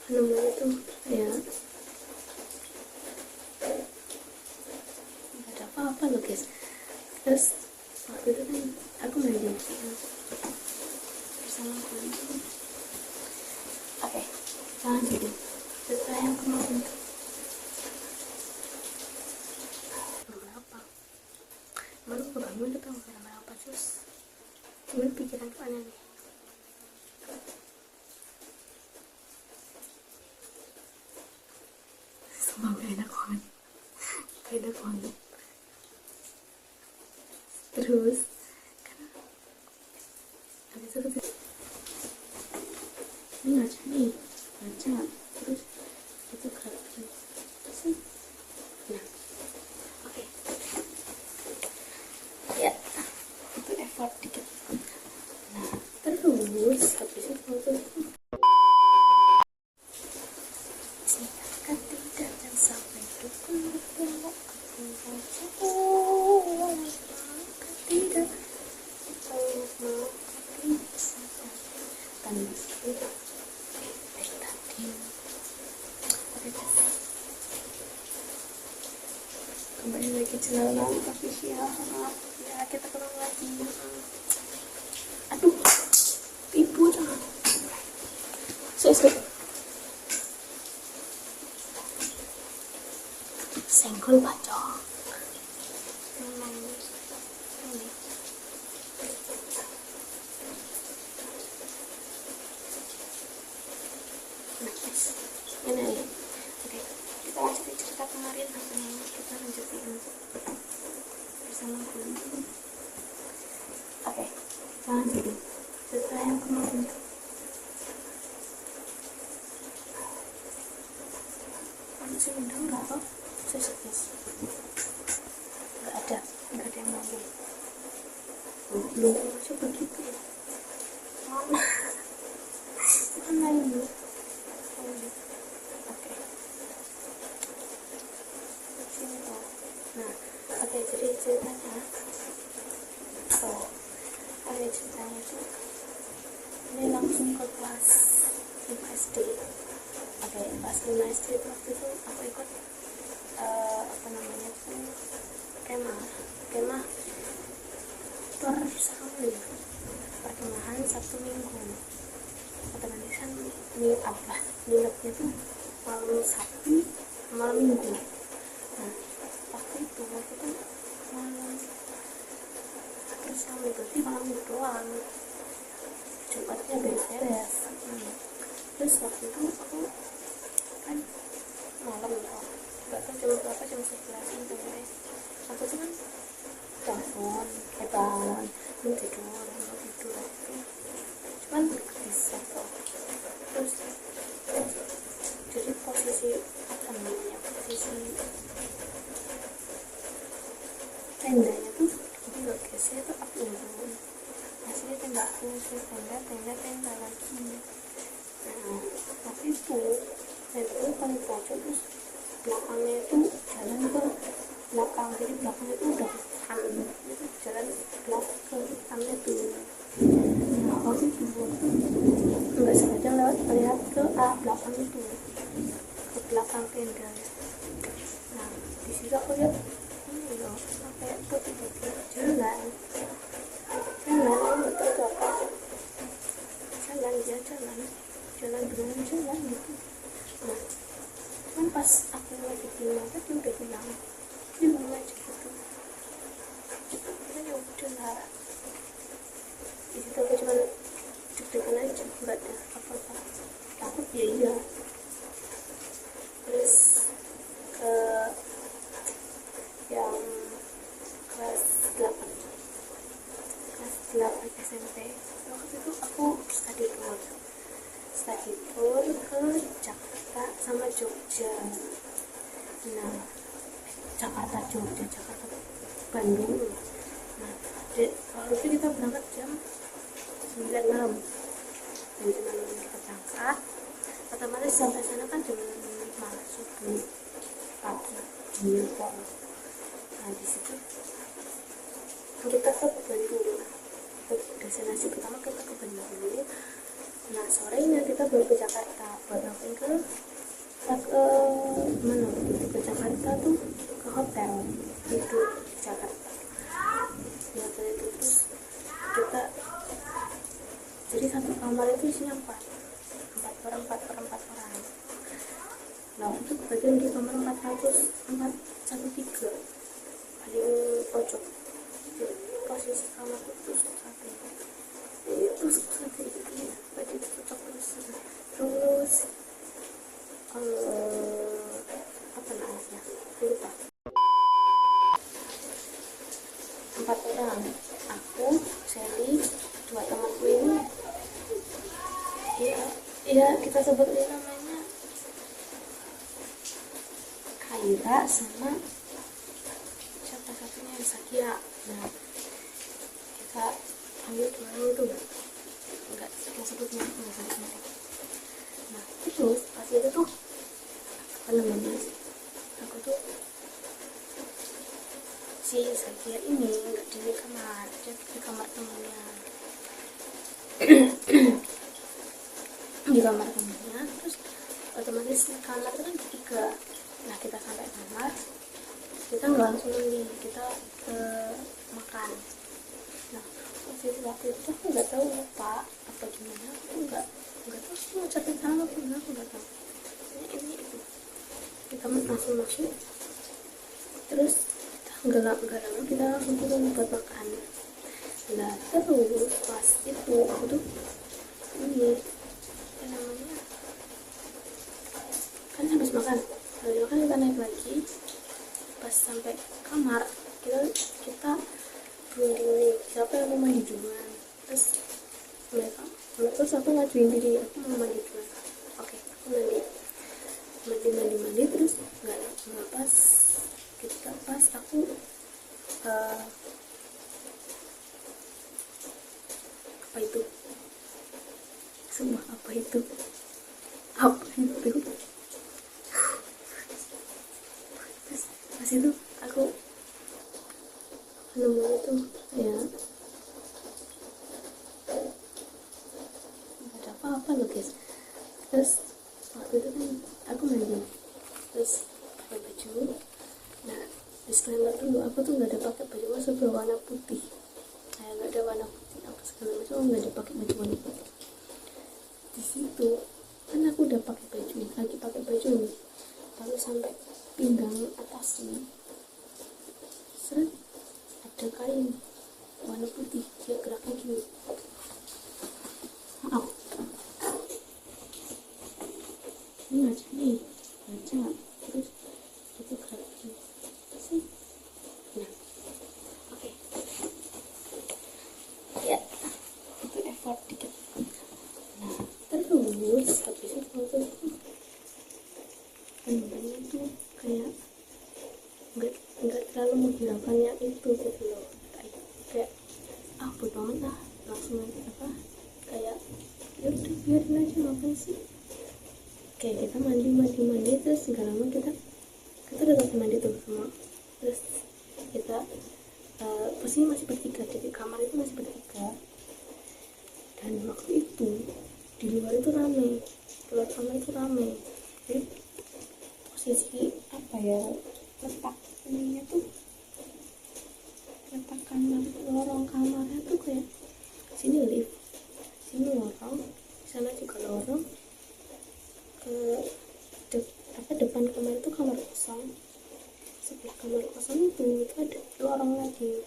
namanya tuh ya nggak ada apa-apa loh guys. Terus waktu itu kan aku main game bersama teman-teman. Oke, lanjut setelah yang kemarin tuh apa baru kebangun tuh tau karena apa, terus cuman pikiran tuh aneh nih, sumpah gak enak banget, gak enak banget. Terus kan habis itu ini ngaca nih, ngaca terus itu gerak terus nah oke ya itu effort dikit. Nah terus habis itu tuh kan tidak dan sampai dukung bertemu aku baca tidak mau dan tidak tadi kembali lagi channel Nawi Official. Ya kita ketemu lagi. Aduh ibu jangan senggol bacok ini ya. Oke, kita lanjutin cerita kemarin. Kita lanjutin bersama teman-teman. Oke, kita lanjutin cerita yang kemarin. Masih undang nggak kok? Guys, nggak ada yang mau belum masih begitu ya. Mana ini? Oke. Sini tuh. Nah, oke, jadi ceritanya ceritanya tuh ini langsung ke kelas 5 SD. Oke, kelas 5 SD itu waktu itu aku ikut apa namanya tuh kemah pertengahan Sabtu Minggu. Otomatis kan minatnya tuh malam Sabtu malam Minggu. Nah waktu itu malam bersama berarti malam Minggu doang, Jumatnya beres. Terus waktu itu aku kan malam ya, nggak tahu jam berapa, jam 11 gitu ya. Aku tuh kan telepon bangun mau tidur cuman bisa kok. Terus jadi posisi apa namanya, posisi tendanya tuh jadi nggak geser tuh aku unggun hasilnya tenda aku tenda lagi. Nah waktu itu paling pojok, terus belakangnya itu jalan ke belakang, jadi belakangnya itu udah itu jalan belakangnya tuh. Nah waktu itu nggak sengaja melihat ke belakang itu, ke belakang tenda. Nah di situ aku lihat ini loh kayak putih-putih jalan nggak tahu apa, jalan gitu. Nah cuman pas aku lagi di mata dia udah bilang dia mau aja gitu. Ya udah lah, di situ aku cuma deg-degan aja, nggak ada apa-apa, takut ya iya. Terus ke yang kelas 8 SMP waktu itu aku study tour ke Jakarta sama Jogja. Nah Jakarta Bandung. Nah harusnya kita berangkat jam 9 malam, kita berangkat otomatis sampai sana kan jam 5 subuh pagi di Newport. Nah di situ kita ke Bandung. Destinasi pertama kita ke Bandung. Nah sorenya kita baru ke Jakarta buat ngapain, ke mana waktu itu ke Jakarta tuh, ke hotel tidur di Jakarta di hotel itu. Terus kita jadi satu kamar itu isinya empat orang. Nah itu kebetulan di kamar 413 paling pojok. Jadi posisi kamar itu susah itu ya, berarti itu cocok terus apa namanya lupa. 4 orang, aku, Sally, 2 temanku ini, ya kita sebut ini namanya Kaira sama siapa satunya Sakira. Nah kita ambil 2 orang tuh, enggak kita sebutnya enggak sebut mereka. Nah terus pas itu tuh apa namanya, aku tuh si Sakira ini nggak di kamar, dia di kamar temannya. Di kamar temannya, terus otomatis kamar itu kan bertiga. Nah kita sampai kamar, kita nggak langsung mandi, kita ke makan. Nah waktu itu aku nggak tahu lupa apa gimana, aku nggak tahu sih mau capek sama apa gimana, aku nggak tahu. Ini itu kita langsung masuk, terus nggak lama kita langsung turun buat makan. Nah terus pas itu aku tuh ini apa namanya, kan habis makan kita naik lagi. Pas sampai kamar kita berunding siapa yang mau mandi duluan. Terus aku ngajuin diri, aku mau mandi duluan. Oke, aku mandi terus nggak pas aku apa itu semua apa itu terus pas itu aku nemu itu ya nggak ada apa-apa loh guys. Terus waktu itu kan aku mandi terus pakai baju. Nah disclaimer dulu, aku tuh nggak ada pakai baju masuk berwarna putih, nggak ada warna putih apa segala macam, nggak ada pakai baju warna putih. Di situ kan aku udah lagi pakai baju nih, lalu sampai pinggang atas nih, seret ada kain warna putih, dia geraknya gini. Maaf, ini ngaca terus itu gerak gini sih. Nah oke. Ya itu effort dikit. Nah terus habis itu tuh bener-bener tuh kayak nggak terlalu menghiraukan yang itu gitu loh, kayak bodo amat lah, langsung aja apa kayak ya udah biarin aja, ngapain sih. Kayak kita mandi terus nggak lama kita udah selesai mandi tuh semua. Terus kita posisinya masih bertiga di kamar itu, masih bertiga. Dan waktu itu di luar itu rame, luar kamar itu rame. Jadi posisi apa ya, letak ininya tuh, letak lorong kamarnya tuh kayak sini lift, sini lorong, sana juga lorong, ke depan kamar itu kamar kosong, sebelah kamar kosong itu ada lorong lagi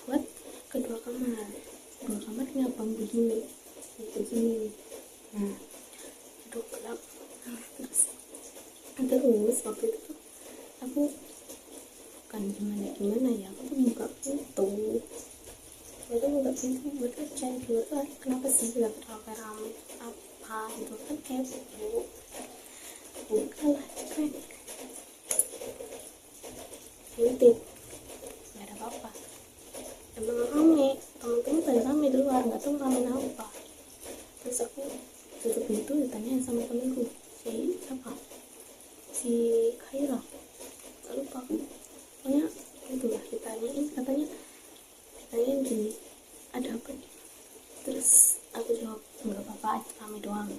buat kedua kamar ngabang begini. Nah aduh gelap. Terus waktu itu tuh aku bukan gimana ya, aku tuh buka pintu buat ngecek dulu tuh kenapa sih gak rame apa gitu kan, kepo. Buka lah, cekrek, intip, gak ada apa-apa. Emang rame, temen-temen pada rame di luar, gak tau rame apa. Terus aku tutup pintu, ditanyain sama temenku, si Kaira, gak lupa aku, pokoknya itulah ditanyain, katanya gini, ada apa nih? Terus aku jawab, nggak apa-apa, rame doang.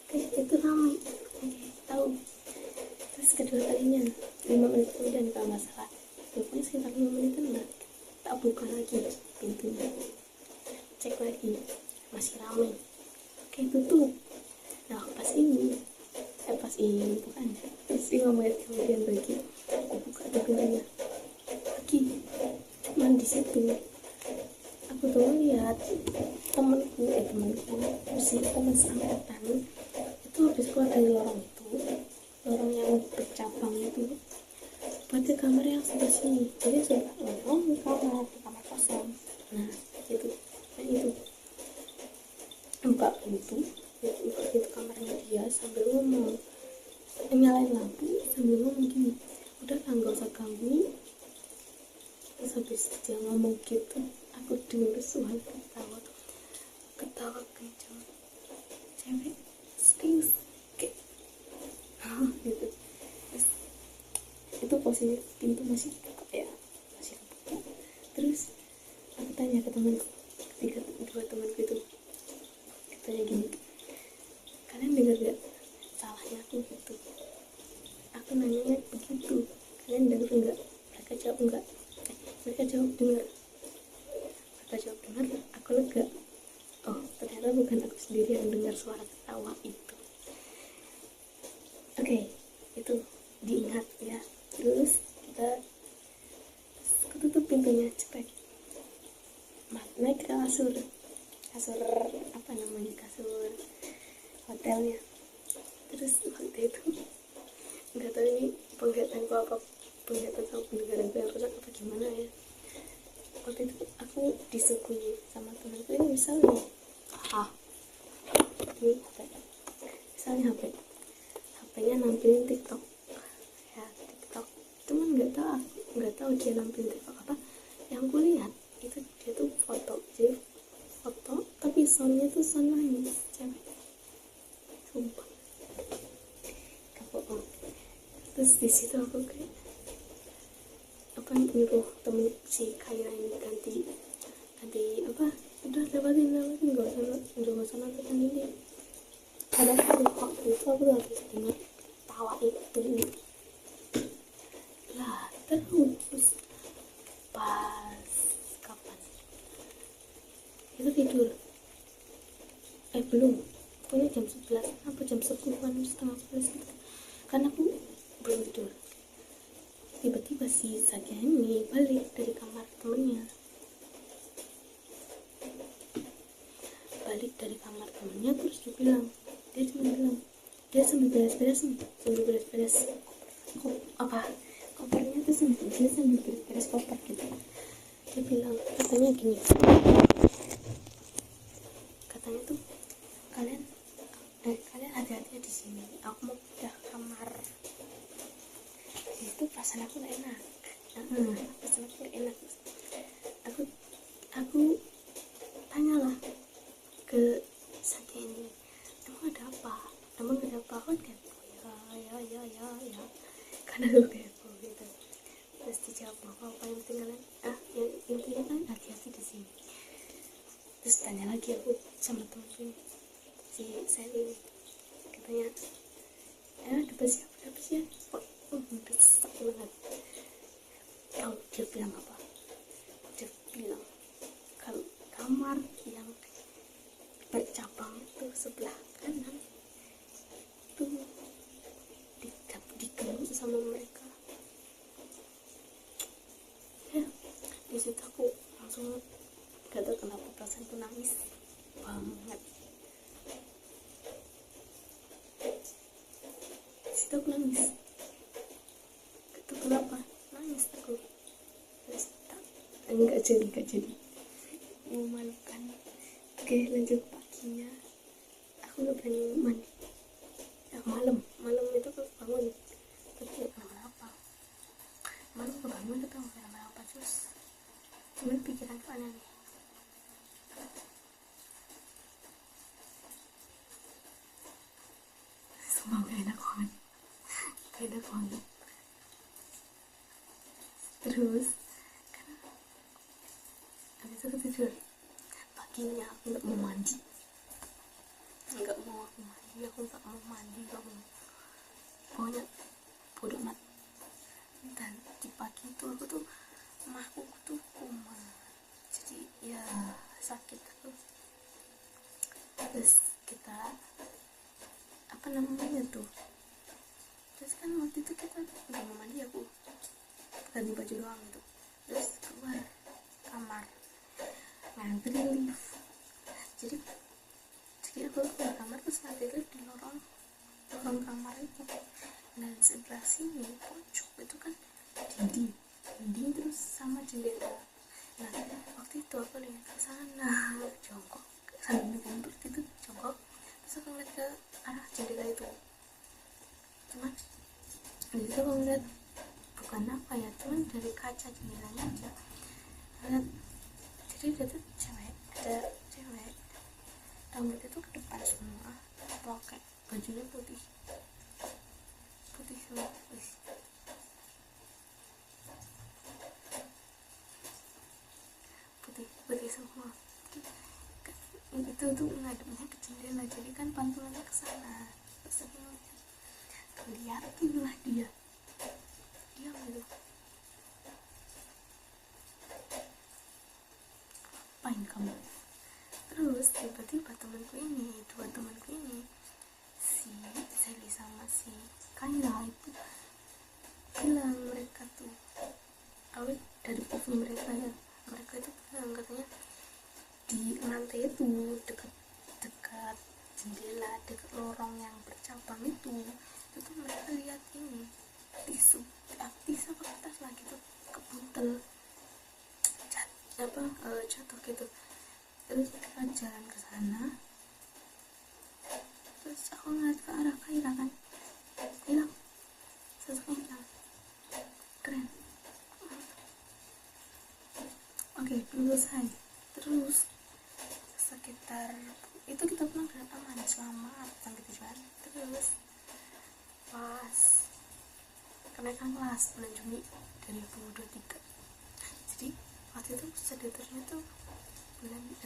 Oke, itu rame. Oke. tutup. Nah pas ini bukan, terus 5 menit kemudian lagi aku buka tuh pintunya lagi, cuman di situ aku tuh lihat temanku si teman seangkatan itu habis keluar dari lorong yang bercabang itu buat ke kamar yang sebelah sini, jadi sebelah lorong di kamar kosong. Nah itu buka pintu kamarnya dia sambil ngomong, nyalain lampu sambil ngomong gini, udah kan gak usah ganggu. Terus habis dia ngomong gitu aku dengar suara ketawa kencang cewek serius kayak gitu. Terus itu posisi pintu masih kebuka ya, terus aku tanya ke temanku, dua temanku itu katanya gini, kalian dengar gak salahnya aku gitu, aku nanyanya begitu, kalian denger enggak? Mereka jawab enggak. Mereka jawab dengar. Aku lega. Oh, ternyata bukan aku sendiri yang dengar suara ketawa itu. Oke, itu diingat ya. Terus aku tutup pintunya cepat, naik ke kasur apa namanya, kasur hotelnya. Terus waktu itu nggak tahu ini penglihatanku apa, penglihatan sama pendengaranku yang rusak apa gimana ya, waktu itu aku disuguhi sama temanku ini misalnya ini misalnya HP-nya nampilin TikTok ya, cuman nggak tahu dia nampilin TikTok apa. Yang aku lihat itu dia tuh foto tapi soundnya tuh sound nangis cewek, sumpah gak bohong. Terus di situ aku kayak apa, nyuruh temen si Kaira ini ganti apa, udah lewatin nggak usah nonton ini. Padahal waktu itu aku habis dengar tawa itu lah. Terus pas kapan itu tidur belum, pokoknya jam 11 apa jam 10-an, setengah 11 gitu kan aku belum tidur. Tiba-tiba si Sakia ini balik dari kamar temennya, terus dia sambil beres-beres kopernya tuh, dia sambil beres koper gitu. Dia bilang katanya gini, katanya tuh kalian hati-hati di sini, aku mau pindah kamar. Itu perasaan aku gak enak. Aku tanyalah ke Sakia ini, emang ada apa kan, kepo ya karena aku kepo gitu. Terus dijawab bahwa apa yang tinggalan yang intinya kan hati-hati di sini. Terus tanya lagi aku sama temen si Sally ini, katanya dapat siapa besar banget. Tahu dia bilang apa? Dia bilang kalau kamar yang bercabang itu sebelah kanan itu diganggu sama mereka ya. Di situ aku langsung gak tahu kenapa perasaanku nangis banget. Di situ aku nangis, gak tahu kenapa nangis aku. Terus enggak jadi memalukan. Oke, lanjut. Paginya aku gak berani mandi malam itu aku bangun tapi gak kenapa malam kebangun itu gak kenapa, terus cuman pikiranku aneh. Sumpah gak enak banget. Terus kan habis itu tidur. Paginya aku gak mau mandi, pokoknya bodo amat. Dan di pagi itu aku tuh mahku tuh kumat, jadi ya sakit aku. Terus kita apa namanya tuh, terus kan waktu itu kita nggak mau mandi, aku ganti baju doang gitu, terus keluar kamar ngantri lift. Jadi aku keluar kamar terus ngantri lift di lorong kamar itu, dan sebelah sini pojok itu kan dinding terus sama jendela. Nah waktu itu aku lihat ke sana jongkok sambil ngebut gitu, jongkok, terus aku ngeliat ke arah jendela itu, cuman di situ aku ngeliat bukan apa ya, cuman dari kaca jendelanya aja ngeliat, jadi ada cewek rambutnya tuh ke depan semua, pakai bajunya putih semua, putih semua. Itu tuh ngadepnya ke jendela, jadi kan pantulannya ke sana. Terus aku liatin lah dia diam gitu, apain kamu? Terus tiba-tiba dua temanku ini si Sally sama si Kaira itu bilang, mereka tuh awet dari POV mereka ya, mereka itu bilang katanya di lantai itu dekat jendela, dekat lorong yang bercabang itu tuh mereka lihat ini tisu apa kertas lah gitu kebuntel jatuh gitu. Terus mereka jalan ke sana, terus aku ngeliat ke arah Kaira kan, hilang, sosoknya hilang, keren. Oke, selesai. Terus sekitar itu kita pulang dengan aman, selamat sampai tujuan. Terus pas kenaikan kelas bulan Juni 2023, jadi waktu itu sedeternya tuh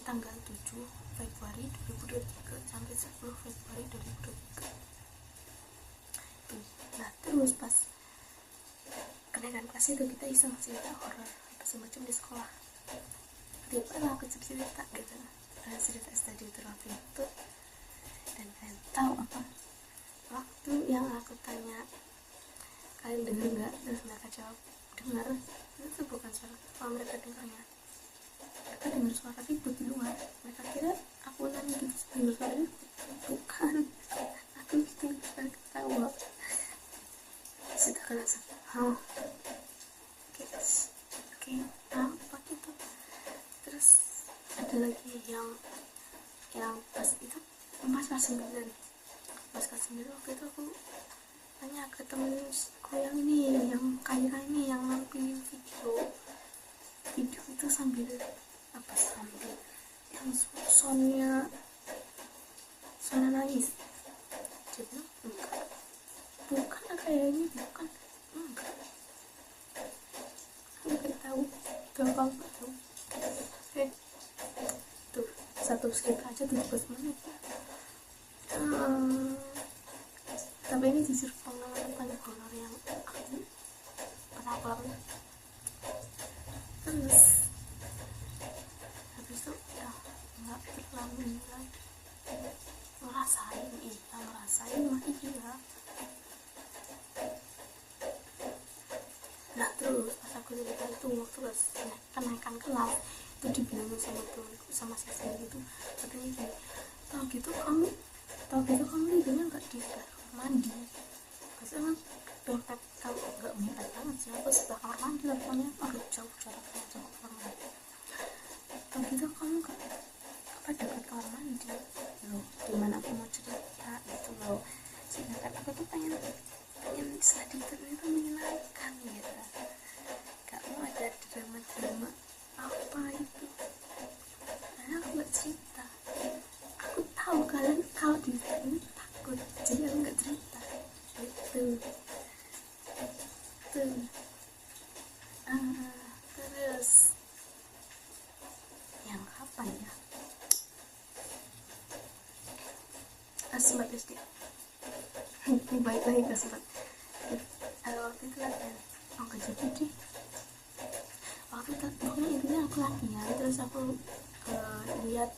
tanggal 7 Februari 2023 sampai 10 Februari 2023. Nah terus pas kenaikan kelas itu kita iseng cerita horor apa semacam di sekolah, tiba-tiba aku cerita gitu, cerita study tour waktu itu. Dan kalian tahu apa, waktu yang aku tanya kalian dengar nggak, terus mereka jawab dengar, itu bukan suara kalau mereka dengarnya, mereka dengar suara ribut di luar. Mereka kira aku nanya gitu, dengar suara ribut, bukan, aku dengar suara ketawa. Sudah kelas oke, apa gitu. Terus ada lagi yang pas itu pas kelas 9 waktu itu aku tanya ke temenku yang ini, yang Kaira ini, yang nampilin video itu sambil yang Sonya nangis. Dia bilang bukan kayaknya bukan, enggak tahu, gampang tahu. Tuh satu skip aja 17 menit. Tapi ini jujur pengalaman paling horor yang aku pernah alami. Terus habis itu udah nggak berlalu lagi, ngerasain mah iya. Nah terus pas aku cerita itu waktu kenaikan kelas itu dibilangin sama temanku, sama siswa gitu, katanya gini, tau gitu kamu lidahnya nggak di kamar mandi. Pasti emang dompet kalau nggak mepet banget sih, aku sebelah kamar mandi lah, pokoknya agak jauh jaraknya, jauh kamar mandi. Tau gitu kamu nggak dekat kamar mandi loh, gimana aku mau cerita gitu loh. Sedangkan aku tuh pengen study ternyata menyenangkan gitu, gak mau ada drama apa itu. Karena aku gak cerita, aku tahu kalian kalau diceritain takut, jadi aku gak cerita gitu. Terus yang kapan ya, Asmat SD. Baik lagi ke Asmat. Waktu itu latihan, nggak jadi deh. Waktu itu pokoknya intinya aku latihan, terus aku lihat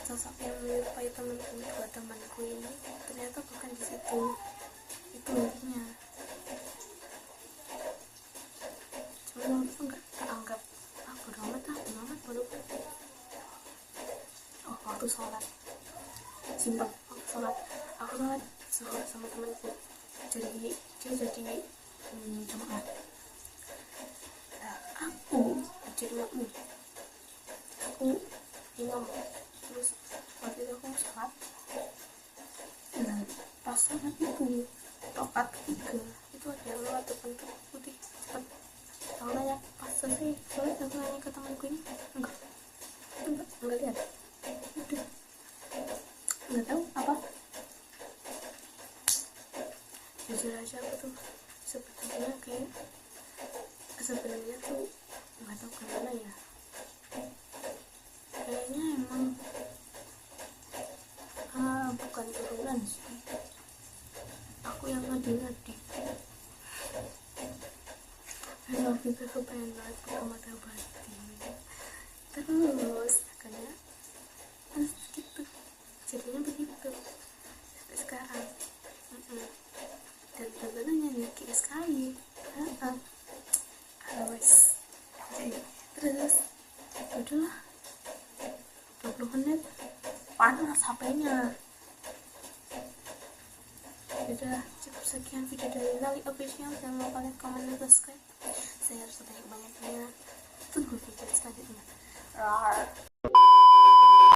sosok yang menyerupai temen temanku ini ternyata bukan di situ, itu intinya. Cuma aku nggak anggap bodo amat bodo amat. Oh, waktu sholat simpel, aku sholat sama temanku, jadi dia jadi jemaat. Nah, aku jadi makmum, aku imam. Terus waktu itu aku sholat, nah pas sholat itu rakaat ketiga itu ada yang lewat depan putih cepet. Aku nanya pas selesai sholat, aku nanya ke temanku ini, enggak lihat, udah nggak tahu apa. Jujur aja aku tuh sebenarnya tuh nggak tahu kemana ya, kayaknya emang bukan turunan sih, aku yang ngadi waktu itu aku pengen banget buka mata batin, terus kayak gitu, jadinya begitu sampai sekarang. Dan tentunya nyanyi sekali harus. Terus udahlah 20 menit panas HP-nya. Udah cukup sekian video dari Lali Official. Jangan lupa like, comment, dan subscribe. Saya harus banyak-banyaknya. Tunggu video selanjutnya. Rar.